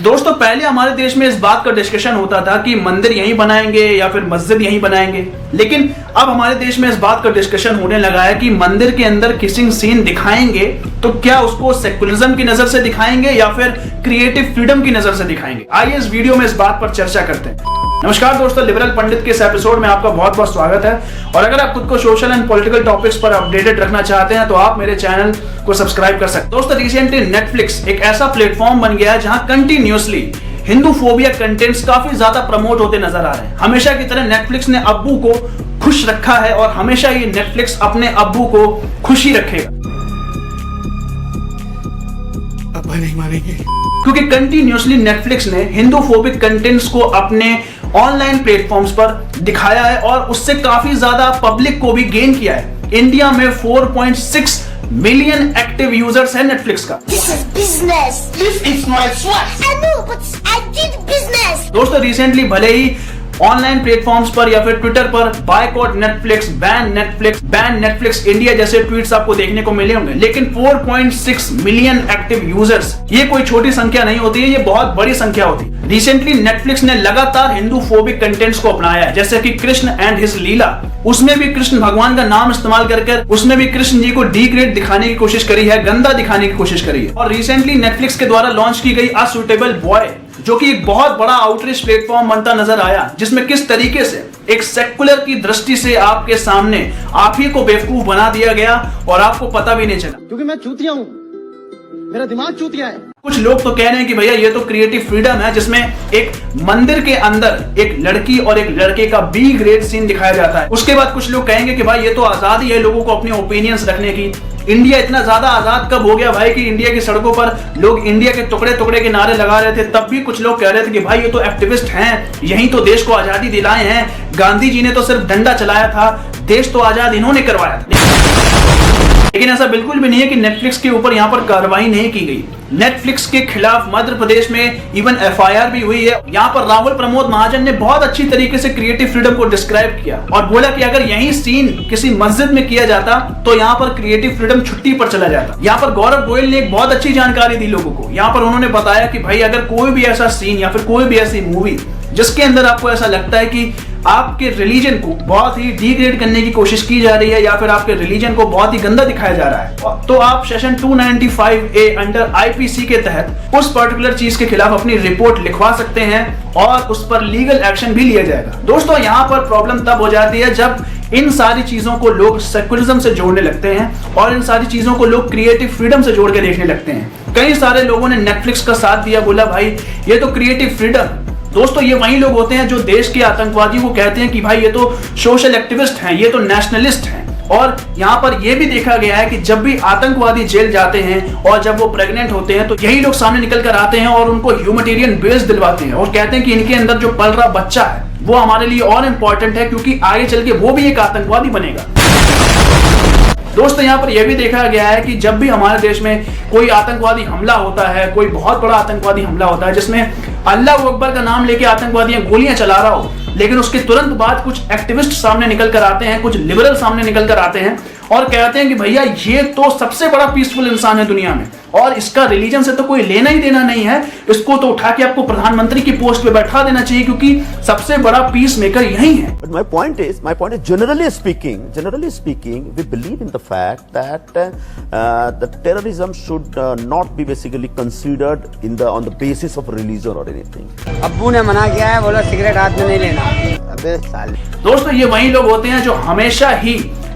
दोस्तों पहले हमारे देश में इस बात का डिस्कशन होता था कि मंदिर यहीं बनाएंगे या फिर मस्जिद यहीं बनाएंगे, लेकिन अब हमारे देश में इस बात का डिस्कशन होने लगा है कि मंदिर के अंदर किसिंग सीन दिखाएंगे तो क्या उसको सेकुलरिज्म की नजर से दिखाएंगे या फिर क्रिएटिव फ्रीडम की नजर से दिखाएंगे। आइए इस वीडियो में इस बात पर चर्चा करते हैं। नमस्कार दोस्तों, लिबरल पंडित के इस एपिसोड में आपका बहुत बहुत स्वागत है। और अगर आप खुद को सोशल एंड पॉलिटिकल टॉपिक्स पर अपडेटेड रखना चाहते हैं तो आप मेरे चैनल को सब्सक्राइब कर सकते हैं। दोस्तों रिसेंटली नेटफ्लिक्स एक ऐसा प्लेटफॉर्म बन गया है जहां कंटिन्यूअसली हिंदू फोबिया कंटेंट्स काफी ज्यादा प्रमोट होते नजर आ रहे हैं। हमेशा की तरह नेटफ्लिक्स ने अब्बू को खुश रखा है और हमेशा ये नेटफ्लिक्स अपने अब्बू को खुश ही रखेगा। अब्बा नहीं मानेंगे क्योंकि कंटिन्यूअसली नेटफ्लिक्स ने हिंदू फोबिक कंटेंट्स को अपने ऑनलाइन प्लेटफॉर्म्स पर दिखाया है और उससे काफी ज्यादा पब्लिक को भी गेन किया है। इंडिया में 4.6 मिलियन एक्टिव यूजर्स है नेटफ्लिक्स का। This is business. This is my sweat. I know, but I did business. दोस्तों रिसेंटली भले ही ऑनलाइन प्लेटफॉर्म्स पर या फिर ट्विटर पर boycott Netflix, ban Netflix India जैसे ट्वीट्स आपको देखने को मिले होंगे, लेकिन 4.6 मिलियन एक्टिव यूजर्स ये कोई छोटी संख्या नहीं होती है, ये बहुत बड़ी संख्या होती है। रिसेंटली नेटफ्लिक्स ने लगातार हिंदू फोबिक कंटेंट्स को अपनाया है, जैसे कि कृष्ण एंड हिज लीला। उसमें भी कृष्ण भगवान का नाम इस्तेमाल कर उसमें भी कृष्ण जी को डिग्रेड दिखाने की कोशिश करी है, गंदा दिखाने की कोशिश करी है। और रिसेंटली नेटफ्लिक्स के द्वारा लॉन्च की गई असुटेबल बॉय, जो कि एक बहुत बड़ा आउटरीच प्लेटफॉर्म बनता नजर आया, जिसमें किस तरीके से एक सेकुलर की दृष्टि से आपके सामने आप ही को बेवकूफ बना दिया गया और आपको पता भी नहीं चला। क्योंकि मैं चूतिया हूं, मेरा दिमाग चूतिया है। कुछ लोग तो कह रहे हैं कि भैया ये तो क्रिएटिव फ्रीडम है, जिसमें एक मंदिर के अंदर एक लड़की और एक लड़के का बी ग्रेड सीन दिखाया जाता है। उसके बाद कुछ लोग कहेंगे कि भाई ये तो आजादी है लोगों को अपने ओपिनियंस रखने की। इंडिया इतना ज्यादा आजाद कब हो गया भाई कि इंडिया की सड़कों पर लोग इंडिया के टुकड़े टुकड़े के नारे लगा रहे थे, तब भी कुछ लोग कह रहे थे कि भाई ये तो एक्टिविस्ट हैं, यही तो देश को आजादी दिलाए हैं। गांधी जी ने तो सिर्फ डंडा चलाया था, देश तो आजाद इन्होंने करवाया था। लेकिन ऐसा बिल्कुल भी नहीं है कि नेटफ्लिक्स के ऊपर यहाँ पर कार्रवाई नहीं की गई। नेटफ्लिक्स के खिलाफ मध्य प्रदेश में इवन एफआईआर भी हुई है। यहाँ पर राहुल प्रमोद महाजन ने बहुत अच्छी तरीके से क्रिएटिव फ्रीडम को डिस्क्राइब किया और बोला कि अगर यही सीन किसी मस्जिद में किया जाता तो यहाँ पर क्रिएटिव फ्रीडम छुट्टी पर चला जाता। यहाँ पर गौरव गोयल ने एक बहुत अच्छी जानकारी दी लोगों को। यहाँ पर उन्होंने बताया कि भाई अगर कोई भी ऐसा सीन या फिर कोई भी ऐसी मूवी जिसके अंदर आपको ऐसा लगता है कि आपके रिलीजन को बहुत ही डिग्रेड करने की कोशिश की जा रही है या फिर आपके रिलीजन को बहुत ही गंदा दिखाया जा रहा है, तो आप सेक्शन 295A अंडर आईपीसी के तहत उस पर्टिकुलर चीज के खिलाफ अपनी रिपोर्ट लिखवा सकते हैं और उस पर लीगल एक्शन भी लिया जाएगा। दोस्तों यहाँ पर प्रॉब्लम तब हो जाती है जब इन सारी चीजों को लोग सेकुलरिज्म से जोड़ने लगते हैं और इन सारी चीजों को लोग क्रिएटिव फ्रीडम से जोड़ के देखने लगते हैं। कई सारे लोगों ने नेटफ्लिक्स का साथ दिया, बोला भाई ये तो क्रिएटिव फ्रीडम। दोस्तों ये वही लोग होते हैं जो देश के आतंकवादियों को कहते हैं कि भाई ये तो सोशल एक्टिविस्ट हैं, ये तो नेशनलिस्ट हैं। और यहाँ पर यह भी देखा गया है कि जब भी आतंकवादी जेल जाते हैं और जब वो प्रेग्नेंट होते हैं तो यही लोग सामने निकल कर आते हैं और उनको ह्यूमैनिटेरियन बेस दिलवाते हैं और कहते हैं कि इनके अंदर जो पल रहा बच्चा है वो हमारे लिए और इंपॉर्टेंट है क्योंकि आगे चल के वो भी एक आतंकवादी बनेगा। दोस्तों यहाँ पर यह भी देखा गया है कि जब भी हमारे देश में कोई आतंकवादी हमला होता है, कोई बहुत बड़ा आतंकवादी हमला होता है जिसमें अल्लाह अकबर का नाम लेके आतंकवादियां गोलियां चला रहा हो, लेकिन उसके तुरंत बाद कुछ एक्टिविस्ट सामने निकल कर आते हैं, कुछ लिबरल सामने निकल कर आते हैं और कहते हैं कि भैया ये तो सबसे बड़ा पीसफुल इंसान है दुनिया में और इसका रिलीजन से तो कोई लेना ही देना नहीं है, इसको तो उठा के आपको प्रधानमंत्री की पोस्ट पे बैठा देना चाहिए क्योंकि सबसे बड़ा पीस मेकर यही है। But my point is generally speaking, we believe in the fact that the terrorism should not be basically considered on the basis of religion or anything. अब्बू ने मना किया है, बोला सिगरेट हाथ में नहीं लेना। अबे साले। दोस्तों ये वही लोग होते हैं जो हमेशा ही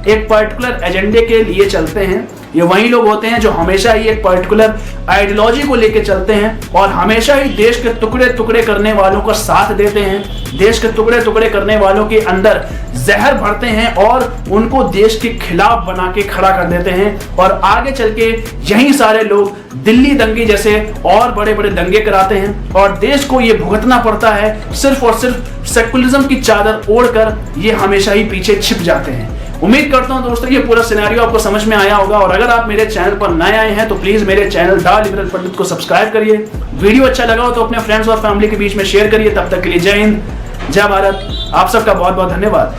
एक पर्टिकुलर एजेंडे के लिए चलते हैं। ये वही लोग होते हैं जो हमेशा ही एक पर्टिकुलर आइडियोलॉजी को लेकर चलते हैं और हमेशा ही देश के टुकड़े टुकड़े करने वालों का साथ देते हैं, देश के टुकड़े टुकड़े करने वालों के अंदर जहर भरते हैं और उनको देश के खिलाफ बना के खड़ा कर देते हैं और आगे चल के यही सारे लोग दिल्ली दंगे जैसे और बड़े बड़े दंगे कराते हैं और देश को ये भुगतना पड़ता है सिर्फ और सिर्फ सेकुलरिज्म की चादर ओढ़कर ये हमेशा ही पीछे छिप जाते हैं। उम्मीद करता हूं दोस्तों ये पूरा सिनेरियो आपको समझ में आया होगा और अगर आप मेरे चैनल पर नए आए हैं तो प्लीज मेरे चैनल द लिबरल पंडित को सब्सक्राइब करिए। वीडियो अच्छा लगा हो तो अपने फ्रेंड्स और फैमिली के बीच में शेयर करिए। तब तक के लिए जय हिंद, जय भारत। आप सबका बहुत बहुत धन्यवाद।